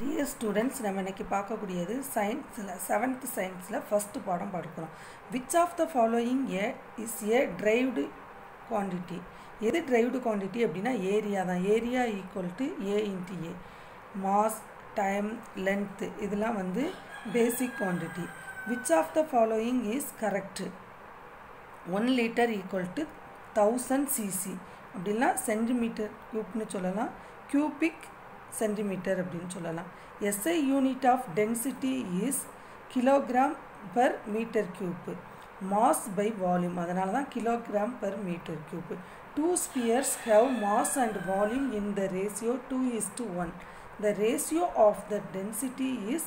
Dear students, நம்ம இன்னைக்கு பார்க்கக்கூடியது சயின்ஸில் 7th சயின்ஸில் ஃபஸ்ட்டு பாடம் பார்க்குறோம். Which of the following is a derived quantity? எது derived quantity அப்படின்னா ஏரியா தான். Area equal to A into A. Mass, time, length இதெல்லாம் வந்து பேசிக் quantity. Which of the following is correct? 1 liter equal to 1000 cc அப்படின்னா centimetre க்யூப்னு சொல்லலாம். cubic centimetre அப்படின்னு சொல்லலாம். SI unit of density is kilogram per metre cube. Mass by volume, அதனால தான் kilogram per metre cube. 2 spheres have mass and volume in the ratio 2:1. The ratio of the density is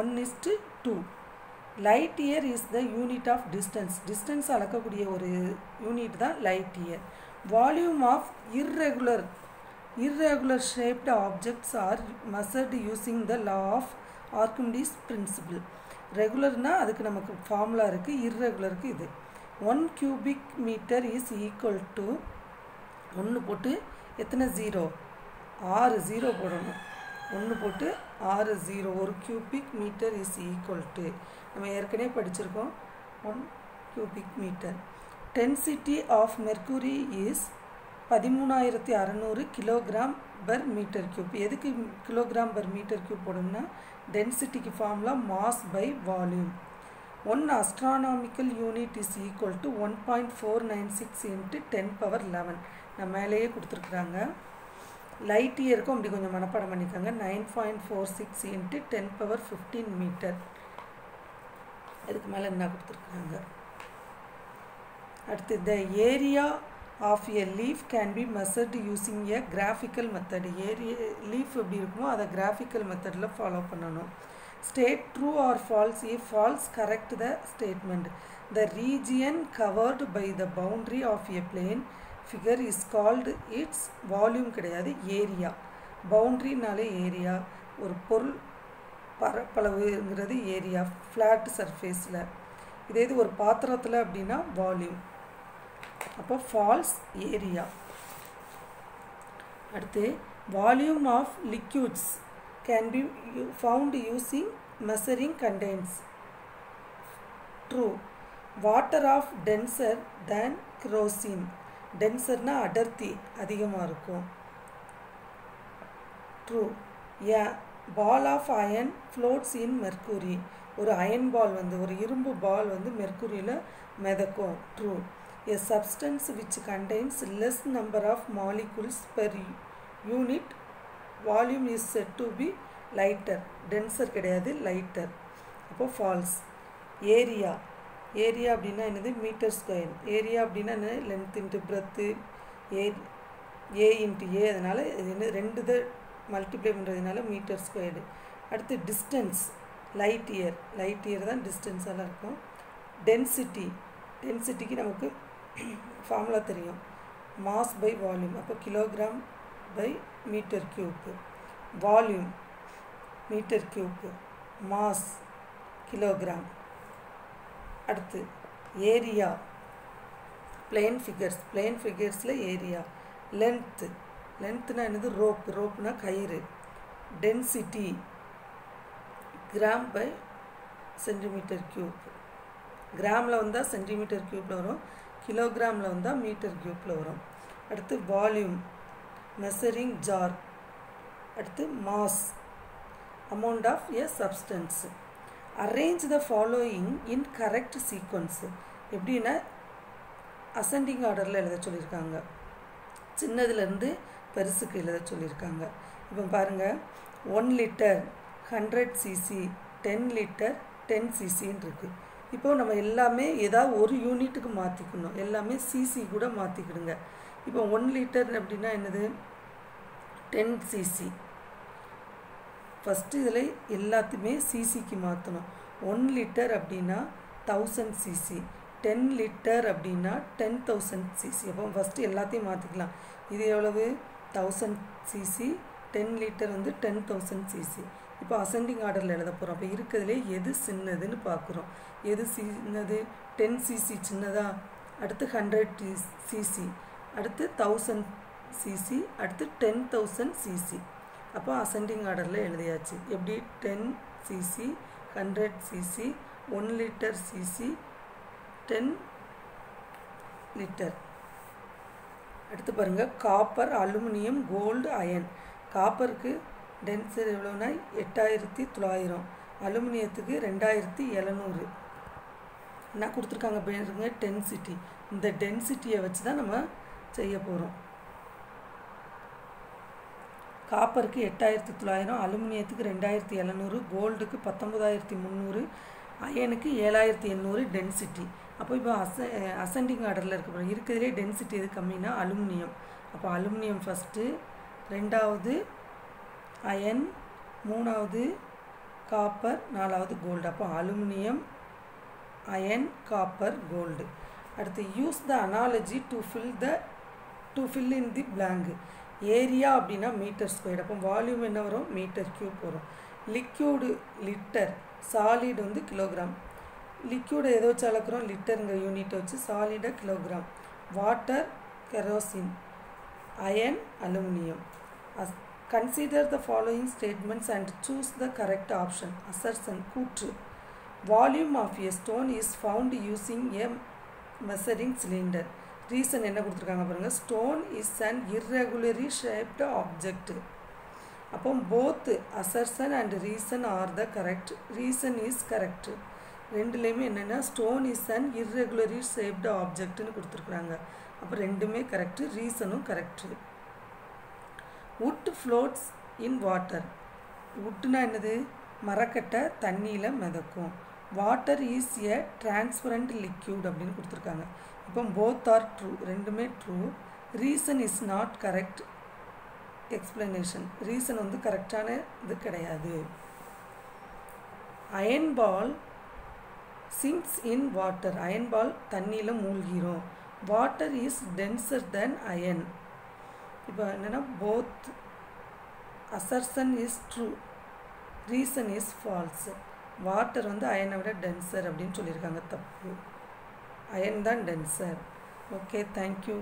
1:2. Light year is the unit of distance. Distance அளக்கக்கூடிய ஒரு unit தான் light year. Volume of irregular shaped objects are measured using the law of Archimedes principle. ரெகுலர்னா அதுக்கு நமக்கு formula இருக்குது, இர்ரெகுலருக்கு இது 1 cubic meter is equal to 1 போட்டு எத்தனை 0 6 0 போடணும். 1 போட்டு 6 0 1 cubic meter is equal to நம்ம ஏற்கனவே படிச்சிருக்கோம் 1 cubic meter. Density of mercury is 13600 kilogram per metre cube. எதுக்கு கிலோகிராம் பர் மீட்டர் கியூப் போடணும்னா டென்சிட்டிக்கு formula mass by volume. 1 astronomical unit is equal to 1.496 into 10^11. நான் மேலேயே கொடுத்துருக்குறாங்க. லைட் இயருக்கும் அப்படி கொஞ்சம் மனப்பாடம் பண்ணிக்கோங்க. 9.46 இன்ட்டு 10^15 மீட்டர். அதுக்கு மேலே என்ன கொடுத்துருக்குறாங்க. அடுத்து the area of a leaf can be measured using a graphical method. leaf எப்படி இருக்குமோ அதை graphical methodல ஃபாலோ பண்ணணும். State true or false. If false, correct the statement. The region covered by the boundary of a plane figure is called its volume கிடையாது, area. பவுண்ட்ரினாலே area, ஒரு பொருள் பரப்பளவுங்கிறது area flat சர்ஃபேஸில். இதே இது ஒரு பாத்திரத்தில் அப்படின்னா வால்யூம். அப்போ ஃபால்ஸ் ஏரியா. அடுத்து volume of liquids can be found using measuring containers. True. Water of denser than kerosene. டென்சர்னா அடர்த்தி அதிகமாக இருக்கும். True. A ball of iron floats in mercury. ஒரு அயன் பால் வந்து ஒரு இரும்பு பால் வந்து மெர்க்குரியில் மிதக்கும். True. A substance which contains less number of molecules per unit volume is said to be lighter. denser கிடையாது, lighter. அப்போ false. ஏரியா. ஏரியா அப்படின்னா என்னது? Metre square. ஏரியா அப்படின்னா என்ன? Length into breadth a into a. அதனால் என்ன ரெண்டு இதை மல்டிப்ளை பண்ணுறதுனால மீட்டர் ஸ்கொயர்டு. அடுத்து distance light year. Light year தான் டிஸ்டன்ஸாலாம் இருக்கும். டென்சிட்டி. டென்சிட்டிக்கு நமக்கு ஃபார்முலா தெரியும், மாஸ் பை வால்யூம். அப்போ kilogram by metre cube. Volume metre cube, mass kilogram. அடுத்து ஏரியா. Plane figures. பிளேன் ஃபிகர்ஸில் ஏரியா. லென்த்து. லென்த்துனா என்னது? ரோப். ரோப்னா கயிறு. Density gram by centimetre cube. கிராமில் வந்தால் சென்டிமீட்டர் க்யூப்பில் வரும், கிலோகிராமில் வந்தால் மீட்டர் க்யூப்பில் வரும். அடுத்து வால்யூம் மெஷரிங் ஜார். அடுத்து mass amount of a substance. Arrange the following in correct sequence. எப்படின்னா அசெண்டிங் ஆர்டரில் எழுத சொல்லியிருக்காங்க, சின்னதுலேருந்து பெருசுக்கு எழுத சொல்லியிருக்காங்க. இப்போ பாருங்கள், 1 லிட்டர் 100 cc, 10 லிட்டர் 10 ccன்னு இருக்குது. இப்போது நம்ம எல்லாமே ஏதாவது ஒரு யூனிட்டுக்கு மாற்றிக்கணும். எல்லாமே சிசி கூட மாற்றிக்கிடுங்க. இப்போ 1 லிட்டர் அப்படின்னா என்னது? 10 cc. ஃபஸ்ட்டு இதில் எல்லாத்தையுமே சிசிக்கு மாற்றணும். 1 லிட்டர் அப்படின்னா 1000 cc, 10 லிட்டர் அப்படின்னா 10,000 cc. அப்போ ஃபஸ்ட்டு எல்லாத்தையும் மாற்றிக்கலாம். இது எவ்வளவு? 1000 cc. 10 லிட்டர் வந்து 10,000 cc. இப்போ அசெண்டிங் ஆர்டரில் எழுத போகிறோம். அப்போ இருக்கிறதுலே எது சின்னதுன்னு பார்க்குறோம். எது சின்னது? 10 cc சின்னதா, அடுத்து 100 cc, அடுத்து 1000 cc, அடுத்து 10,000 cc. அப்போ அசெண்டிங் ஆர்டரில் எழுதியாச்சு. எப்படி 10 cc 100 cc 1 liter cc 10 liter. அடுத்து பாருங்கள், காப்பர், அலுமினியம், கோல்டு, அயன். காப்பருக்கு டென்சர் எவ்வளோனா 8900, அலுமினியத்துக்கு 2700. என்ன கொடுத்துருக்காங்க பாருங்க, டென்சிட்டி. இந்த டென்சிட்டியை வச்சு தான் நம்ம செய்ய போகிறோம். காப்பருக்கு 8900, அலுமினியத்துக்கு 2700, கோல்டுக்கு 19300, அயனுக்கு 7800 டென்சிட்டி. அப்போ இப்போ அசெண்டிங் ஆர்டரில் இருக்கிறதுலே டென்சிட்டி எது கம்மினா அலுமினியம். அப்போ அலுமினியம் ஃபஸ்ட்டு, ரெண்டாவது அயன், மூணாவது காப்பர், நாலாவது கோல்டு. அப்போ அலுமினியம், அயன், காப்பர், கோல்டு. அடுத்து use the analogy to fill in the blank. Area அப்படின்னா மீட்டர் ஸ்கொயர். அப்போ வால்யூம் என்ன வரும், மீட்டர் கியூப் வரும். லிக்யூடு லிட்டர், சாலிட் வந்து கிலோகிராம். லிக்யூடை எதை வச்சு அளக்குறோம், லிட்டருங்கிற யூனிட்டை வச்சு, சாலிடாக kilogram. Water kerosene, iron aluminium. Consider the following statements and choose the correct option. Assertion கூற்று. Volume of a stone is found using a measuring cylinder. Reason என்ன கொடுத்துருக்காங்க பாருங்கள், stone is an irregularly shaped object. அப்போ both assertion and reason are the correct. Reason is correct. ரெண்டுலேயுமே என்னென்னா stone is an irregularly shaped ஆப்ஜெக்ட்னு கொடுத்துருக்குறாங்க. அப்போ ரெண்டுமே கரெக்டு, ரீசனும் correct. Wood floats in water. வுட்னா என்னது, மரக்கட்டை தண்ணியில் மிதக்கும். Water is a transparent liquid அப்படின்னு கொடுத்துருக்காங்க. இப்போ போத் ஆர் ட்ரூ, ரெண்டுமே true. Reason is not correct explanation. ரீசன் வந்து கரெக்டான இது கிடையாது. Iron ball sinks in water. Iron ball தண்ணியில் மூழ்கிறோம். Water is denser than iron. இப்போ என்னென்னா both assertion is true, reason is false. Water வந்து அயனை விட டென்சர் அப்படின்னு சொல்லியிருக்காங்க, தப்பு. அயன் தான் டென்சர். Okay, thank you.